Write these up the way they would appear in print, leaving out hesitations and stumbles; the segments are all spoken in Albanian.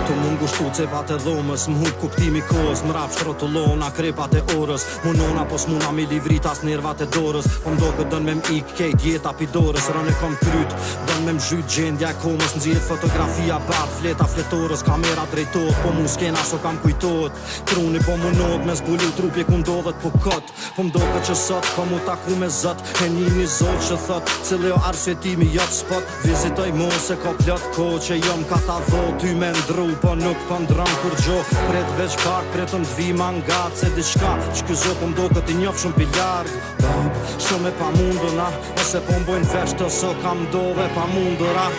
Tu mund gushtu cepat e dhomës, m'hub kuptimi kohës, m'rap shtrotullona krepat e orës, munona pos muna mi livrit as nervat e dorës, po mdo këtë dën me m'ik kejt jeta pidorës, rën e kom kryt, dën me m'zhyt gjendja e komës, n'zjet fotografia bart, fleta fletorës, kamera drejtot, po mu skena so kam kujtot, truni po munot me zbulu trupi ku ndodhet po kot, po mdo këtë që sot, po mu taku me zët, e një zot që thot, cili o arsjetimi jot spot, vizitoj mu se ko plot ko që jom ka ta dho, ty me ndru, po nuk po ndron kur gjo, pret veç pak, pret më t'vi mangat, se diçka, që këzo po mdo këtë i njof shumë pilar, shumë e pa munduna, ose po mbojnë veç të so kam do dhe pa mundura.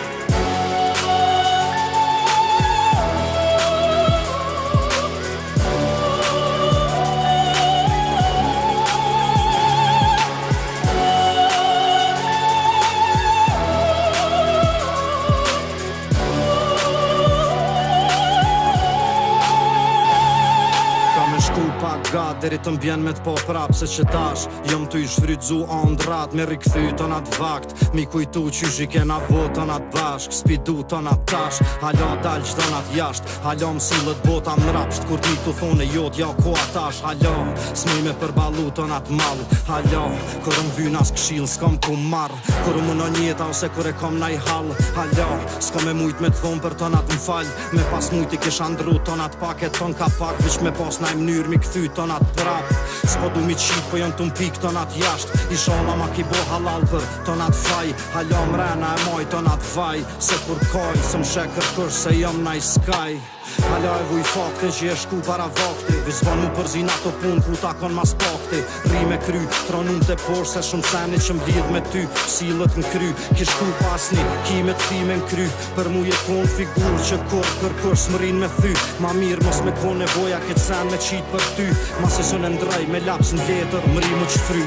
Gat, deri të mbjen me t'po prap se që tash jom të i shfrydzu ondrat me rikëthy tonat vakt, mi kujtu qysh i kena bot tonat bashk, spidu tonat tash, hala dal qdonat jasht, hala m'sillet bota m'rapsht, kur ti tu thone jot ja ko atash, hala s'muj me përbalu tonat mal, hala kur m'vyn as kshil s'kom ku marr, kur m'unon njeta ose kur e kom naj hall, hala s'kom e mujt me t'thon për tonat m'fall, me pas mujt i kish andru tonat paket ton ka pak, vish me pas naj mnyr mi kthy tonat prap, s'po du mi qit po jon t'un pik tonat jasht, i shona ma ki bo halal për tonat faj, hala mrena e moj tonat vaj, se kur kaj, se m'she kërkush se jom naj skaj, hala e vuj fakte që e shku para vakti, vizvan mu përzin ato pun ku takon mas pakti, ri me kry, tronun të por se shumë seni që m'lidh me ty, sillet n'kry, ki shku pasni, ki me t'fi me n'kry, për mu je kon figur që kur kërkush s'mërin me thy, ma mirë mos me kon nevoja këtë sen me qit për ty, ma se sën e ndraj me laps n'vletër, mëri mu qfry.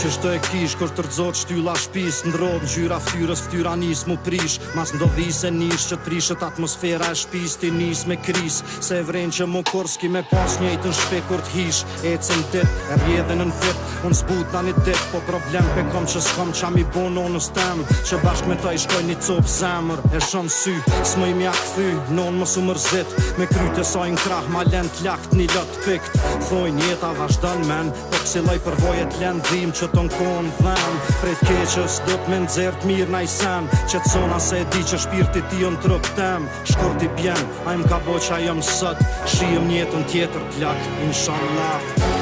Qështo e kish, kur tërzot shtylla shpis, ndrod ngjyra ftyrës, ftyra nis mu prish, mas ndodhi se nish që t'prishet atmosfera e shpis, ti nis me kris, se e vren që mu korski me pas njejtën shpe kur t'hish, ecën dit, e rjedhen në fit, unë zbut na një dit, po problem pe kom që s'kom qa mi bon onës tem, që bashk me ta i shkoj një cop zemër, e shon sy, s'mëj mja këthy, non mos u mërzit, me kryt e sajnë krah, ma len t'lakt një lot pikt, thojnë jeta vazhdan men, po kësiloj përvojet len dhim që ton kon dhem, prej t'keqës do t'me nxert mirë na i sen, që t'sona se e di që shpirti ti on trup tem, shkurt i bjen, a im ka bo qa jom sot, shijem njetën tjetër plak, inshallah.